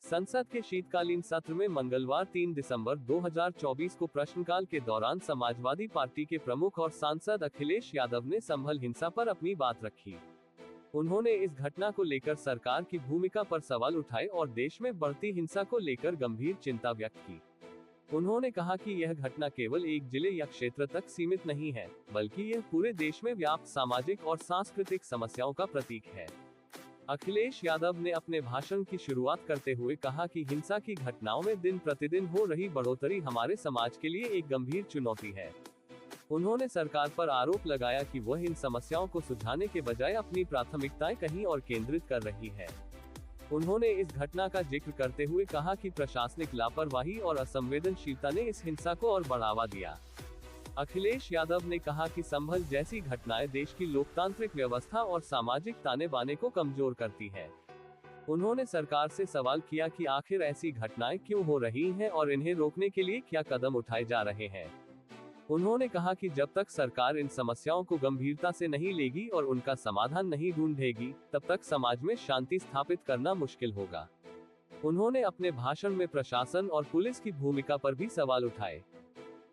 संसद के शीतकालीन सत्र में मंगलवार 3 दिसंबर 2024 को प्रश्नकाल के दौरान समाजवादी पार्टी के प्रमुख और सांसद अखिलेश यादव ने संभल हिंसा पर अपनी बात रखी। उन्होंने इस घटना को लेकर सरकार की भूमिका पर सवाल उठाए और देश में बढ़ती हिंसा को लेकर गंभीर चिंता व्यक्त की। उन्होंने कहा कि यह घटना केवल एक जिले या क्षेत्र तक सीमित नहीं है, बल्कि यह पूरे देश में व्याप्त सामाजिक और सांस्कृतिक समस्याओं का प्रतीक है। अखिलेश यादव ने अपने भाषण की शुरुआत करते हुए कहा कि हिंसा की घटनाओं में दिन प्रतिदिन हो रही बढ़ोतरी हमारे समाज के लिए एक गंभीर चुनौती है। उन्होंने सरकार पर आरोप लगाया कि वह इन समस्याओं को सुलझाने के बजाय अपनी प्राथमिकताएं कहीं और केंद्रित कर रही है। उन्होंने इस घटना का जिक्र करते हुए कहा कि प्रशासनिक लापरवाही और असंवेदनशीलता ने इस हिंसा को और बढ़ावा दिया। अखिलेश यादव ने कहा कि संभल जैसी घटनाएं देश की लोकतांत्रिक व्यवस्था और सामाजिक ताने बाने को कमजोर करती है। उन्होंने सरकार से सवाल किया कि आखिर ऐसी घटनाएं क्यों हो रही हैं और इन्हें रोकने के लिए क्या कदम उठाए जा रहे हैं। उन्होंने कहा कि जब तक सरकार इन समस्याओं को गंभीरता से नहीं लेगी और उनका समाधान नहीं ढूंढेगी, तब तक समाज में शांति स्थापित करना मुश्किल होगा। उन्होंने अपने भाषण में प्रशासन और पुलिस की भूमिका पर भी सवाल उठाए।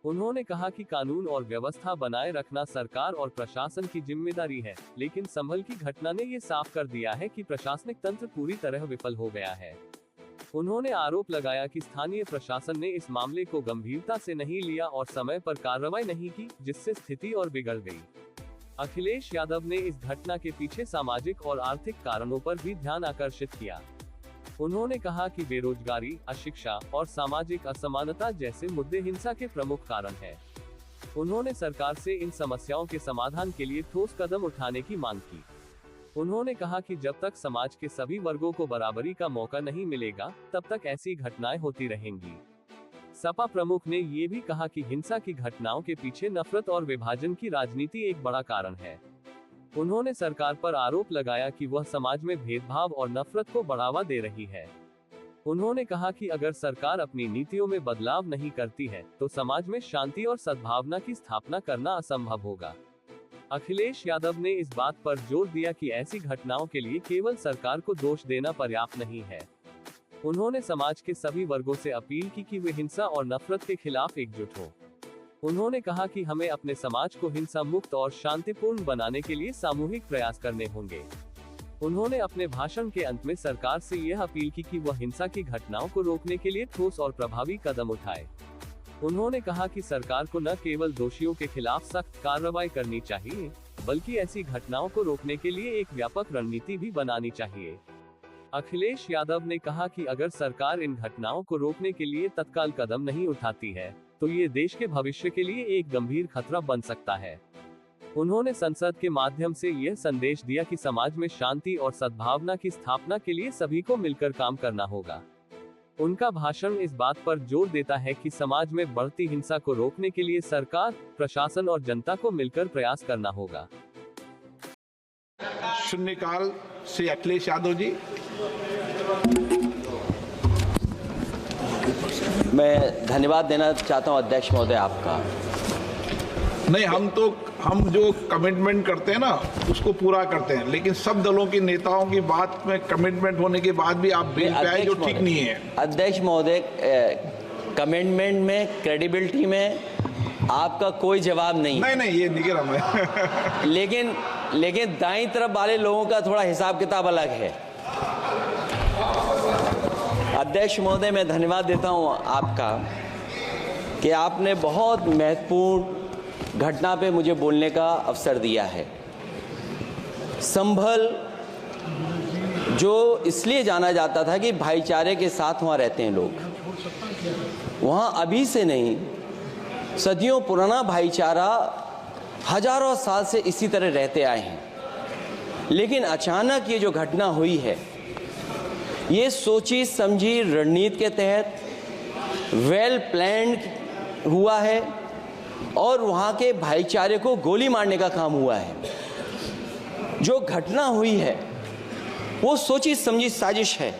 उन्होंने कहा कि कानून और व्यवस्था बनाए रखना सरकार और प्रशासन की जिम्मेदारी है, लेकिन संभल की घटना ने ये साफ कर दिया है कि प्रशासनिक तंत्र पूरी तरह विफल हो गया है। उन्होंने आरोप लगाया कि स्थानीय प्रशासन ने इस मामले को गंभीरता से नहीं लिया और समय पर कार्रवाई नहीं की, जिससे स्थिति और बिगड़ गई। अखिलेश यादव ने इस घटना के पीछे सामाजिक और आर्थिक कारणों पर भी ध्यान आकर्षित किया। उन्होंने कहा कि बेरोजगारी, अशिक्षा और सामाजिक असमानता जैसे मुद्दे हिंसा के प्रमुख कारण हैं। उन्होंने सरकार से इन समस्याओं के समाधान के लिए ठोस कदम उठाने की मांग की। उन्होंने कहा कि जब तक समाज के सभी वर्गों को बराबरी का मौका नहीं मिलेगा, तब तक ऐसी घटनाएं होती रहेंगी। सपा प्रमुख ने ये भी कहा कि हिंसा की घटनाओं के पीछे नफरत और विभाजन की राजनीति एक बड़ा कारण है। उन्होंने सरकार पर आरोप लगाया कि वह समाज में भेदभाव और नफरत को बढ़ावा दे रही है। उन्होंने कहा कि अगर सरकार अपनी नीतियों में बदलाव नहीं करती है, तो समाज में शांति और सद्भावना की स्थापना करना असंभव होगा। अखिलेश यादव ने इस बात पर जोर दिया कि ऐसी घटनाओं के लिए केवल सरकार को दोष देना पर्याप्त नहीं है। उन्होंने समाज के सभी वर्गों से अपील की कि वे हिंसा और नफरत के खिलाफ एकजुट हों। उन्होंने कहा कि हमें अपने समाज को हिंसा मुक्त और शांतिपूर्ण बनाने के लिए सामूहिक प्रयास करने होंगे। उन्होंने अपने भाषण के अंत में सरकार से यह अपील की कि वह हिंसा की घटनाओं को रोकने के लिए ठोस और प्रभावी कदम उठाए। उन्होंने कहा कि सरकार को न केवल दोषियों के खिलाफ सख्त कार्रवाई करनी चाहिए, बल्कि ऐसी घटनाओं को रोकने के लिए एक व्यापक रणनीति भी बनानी चाहिए। अखिलेश यादव ने कहा कि अगर सरकार इन घटनाओं को रोकने के लिए तत्काल कदम नहीं उठाती है, तो ये देश के भविष्य के लिए एक गंभीर खतरा बन सकता है। उन्होंने संसद के माध्यम से यह संदेश दिया कि समाज में शांति और सद्भावना की स्थापना के लिए सभी को मिलकर काम करना होगा। उनका भाषण इस बात पर जोर देता है कि समाज में बढ़ती हिंसा को रोकने के लिए सरकार, प्रशासन और जनता को मिलकर प्रयास करना होगा। शून्यकाल से अखिलेश यादव जी। मैं धन्यवाद देना चाहता हूं अध्यक्ष महोदय आपका। नहीं, हम जो कमिटमेंट करते हैं ना, उसको पूरा करते हैं, लेकिन सब दलों के नेताओं की बात में कमिटमेंट होने के बाद भी आप बेल पे आए, जो ठीक नहीं है। अध्यक्ष महोदय, कमिटमेंट में, क्रेडिबिलिटी में आपका कोई जवाब नहीं। नहीं, ये निगरान है। लेकिन दाईं तरफ वाले लोगों का थोड़ा हिसाब किताब अलग है। अध्यक्ष महोदय, मैं धन्यवाद देता हूं आपका कि आपने बहुत महत्वपूर्ण घटना पे मुझे बोलने का अवसर दिया है। संभल जो इसलिए जाना जाता था कि भाईचारे के साथ वहाँ रहते हैं लोग, वहाँ अभी से नहीं, सदियों पुराना भाईचारा हजारों साल से इसी तरह रहते आए हैं। लेकिन अचानक ये जो घटना हुई है, ये सोची समझी रणनीति के तहत वेल प्लान्ड हुआ है और वहाँ के भाईचारे को गोली मारने का काम हुआ है। जो घटना हुई है वो सोची समझी साजिश है।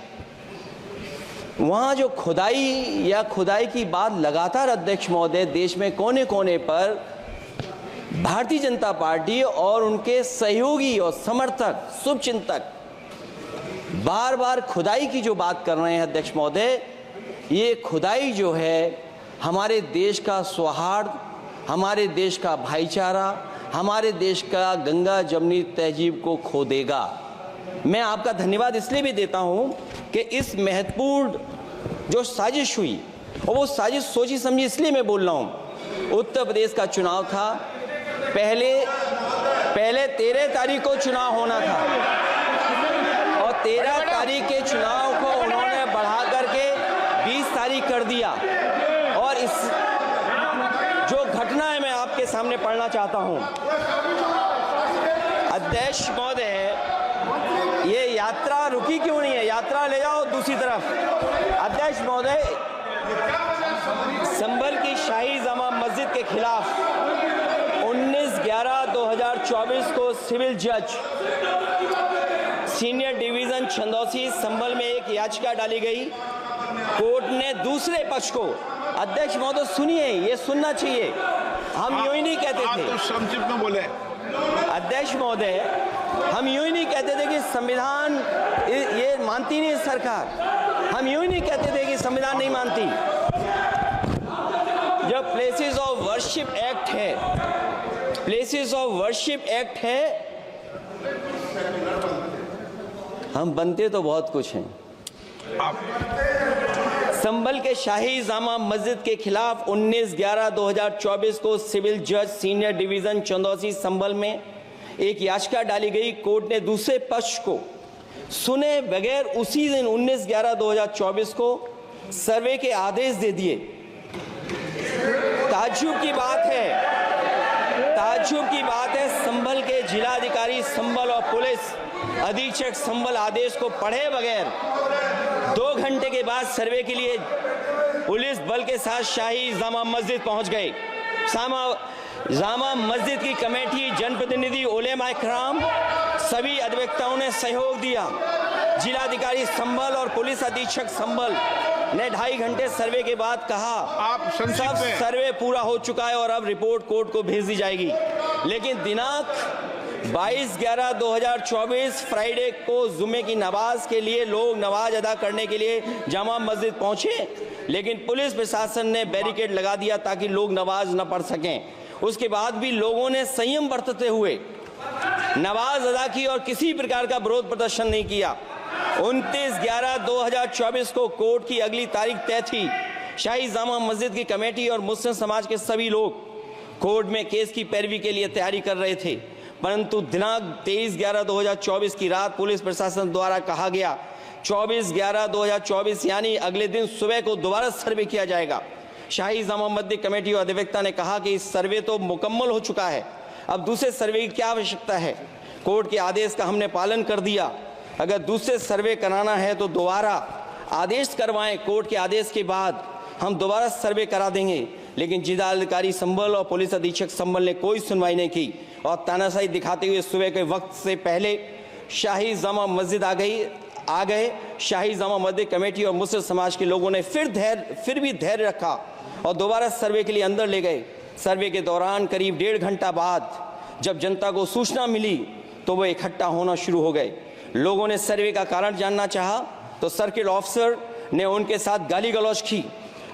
वहाँ जो खुदाई की बात लगातार अध्यक्ष महोदय देश में कोने कोने पर भारतीय जनता पार्टी और उनके सहयोगी और समर्थक, शुभचिंतक बार बार खुदाई की जो बात कर रहे हैं अध्यक्ष महोदय, ये खुदाई जो है हमारे देश का सौहार्द, हमारे देश का भाईचारा, हमारे देश का गंगा जमनी तहजीब को खो देगा। मैं आपका धन्यवाद इसलिए भी देता हूं कि इस महत्वपूर्ण जो साजिश हुई, और वो साजिश सोची समझी इसलिए मैं बोल रहा हूं। उत्तर प्रदेश का चुनाव था, पहले 13 तारीख को चुनाव होना था और 13 तारीख के चुनाव को उन्होंने बढ़ा करके 20 तारीख कर दिया। और इस जो घटना है मैं आपके सामने पढ़ना चाहता हूं। अध्यक्ष महोदय, ये यात्रा रुकी क्यों नहीं है? यात्रा ले जाओ दूसरी तरफ। अध्यक्ष महोदय, संभल की शाही जामा मस्जिद के खिलाफ 19/11/2024 को सिविल जज सीनियर डिवीजन छंदौसी संभल में एक याचिका डाली गई। कोर्ट ने दूसरे पक्ष को, अध्यक्ष महोदय सुनिए, ये सुनना चाहिए, हम यूं ही नहीं कहते थे। आप तो संक्षिप्त में बोले। अध्यक्ष महोदय, हम यूं ही नहीं कहते थे कि संविधान ये मानती नहीं सरकार, हम यूं ही नहीं कहते थे कि संविधान नहीं मानती। जब प्लेसेस ऑफ वर्शिप एक्ट है, प्लेसेस ऑफ वर्शिप एक्ट है, हम बनते तो बहुत कुछ हैं। संभल के शाही जामा मस्जिद के खिलाफ 19/11/2024 को सिविल जज सीनियर डिवीजन चंदौसी संभल में एक याचिका डाली गई। कोर्ट ने दूसरे पक्ष को सुने बगैर उसी दिन 19/11/2024 को सर्वे के आदेश दे दिए। ताज्जुब की बात है, संभल के जिलाधिकारी संभल और पुलिस अधीक्षक संभल आदेश को पढ़े बगैर 2 घंटे के बाद सर्वे के लिए पुलिस बल के साथ शाही जामा मस्जिद पहुंच गए। जामा मस्जिद की कमेटी, जनप्रतिनिधि, उलेमा इकराम, सभी अधिवक्ताओं ने सहयोग दिया। जिलाधिकारी संभल और पुलिस अधीक्षक संभल ने 2.5 घंटे सर्वे के बाद कहा सब सर्वे पूरा हो चुका है और अब रिपोर्ट कोर्ट को भेज दी जाएगी। लेकिन दिनांक 22/11/2024 फ्राइडे को जुमे की नमाज के लिए लोग नमाज अदा करने के लिए जामा मस्जिद पहुंचे, लेकिन पुलिस प्रशासन ने बैरिकेड लगा दिया ताकि लोग नमाज न पढ़ सकें। उसके बाद भी लोगों ने संयम बरतते हुए नमाज अदा की और किसी प्रकार का विरोध प्रदर्शन नहीं किया। 29/11/2024 को कोर्ट की अगली तारीख तय थी। शाही जामा मस्जिद की कमेटी और मुस्लिम समाज के सभी लोग कोर्ट में केस की पैरवी के लिए तैयारी कर रहे थे, परंतु दिनांक 23/11/2024 की रात पुलिस प्रशासन द्वारा कहा गया 24/11/2024 यानी अगले दिन सुबह को दोबारा सर्वे किया जाएगा। शाही जामा मस्जिद कमेटी और अधिवक्ता ने कहा कि इस सर्वे तो मुकम्मल हो चुका है, अब दूसरे सर्वे की क्या आवश्यकता है? कोर्ट के आदेश का हमने पालन कर दिया। अगर दूसरे सर्वे कराना है तो दोबारा आदेश करवाएं, कोर्ट के आदेश के बाद हम दोबारा सर्वे करा देंगे। लेकिन जिलाधिकारी संभल और पुलिस अधीक्षक संभल ने कोई सुनवाई नहीं की और तानाशाही दिखाते हुए सुबह के वक्त से पहले शाही जामा मस्जिद आ गए। शाही जामा मस्जिद कमेटी और मुस्लिम समाज के लोगों ने फिर भी धैर्य रखा और दोबारा सर्वे के लिए अंदर ले गए। सर्वे के दौरान करीब 1.5 घंटा बाद जब जनता को सूचना मिली तो वो इकट्ठा होना शुरू हो गए। लोगों ने सर्वे का कारण जानना चाहा तो सर्किल ऑफिसर ने उनके साथ गाली गलौज की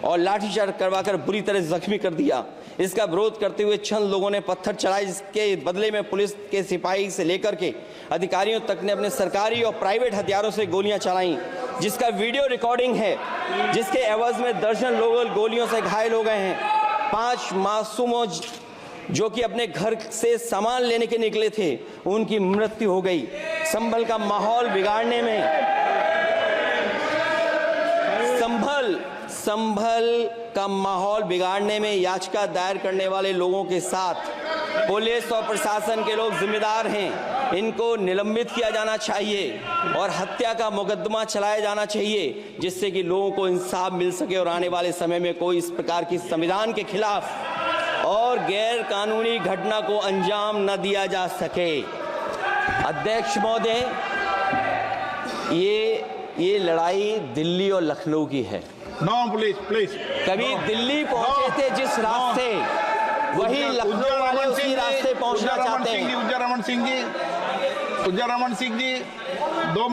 और लाठीचार्ज करवाकर बुरी तरह जख्मी कर दिया। इसका विरोध करते हुए चंद लोगों ने पत्थर चलाए, जिसके बदले में पुलिस के सिपाही से लेकर के अधिकारियों तक ने अपने सरकारी और प्राइवेट हथियारों से गोलियां चलाईं, जिसका वीडियो रिकॉर्डिंग है, जिसके एवज में दर्जन लोग गोलियों से घायल हो गए हैं। 5 मासूमों जो कि अपने घर से सामान लेने के निकले थे, उनकी मृत्यु हो गई। संभल का माहौल बिगाड़ने में संभल का माहौल बिगाड़ने में याचिका दायर करने वाले लोगों के साथ पुलिस और प्रशासन के लोग जिम्मेदार हैं। इनको निलंबित किया जाना चाहिए और हत्या का मुकदमा चलाया जाना चाहिए, जिससे कि लोगों को इंसाफ मिल सके और आने वाले समय में कोई इस प्रकार की संविधान के खिलाफ और गैर कानूनी घटना को अंजाम न दिया जा सके। अध्यक्ष महोदय, ये लड़ाई दिल्ली और लखनऊ की है। नो प्लीज कभी दिल्ली पहुंचे थे जिस रास्ते, वही लखनऊ वाले उसी रास्ते पहुंचना चाहते हैं। उज्जर रमन सिंह जी 2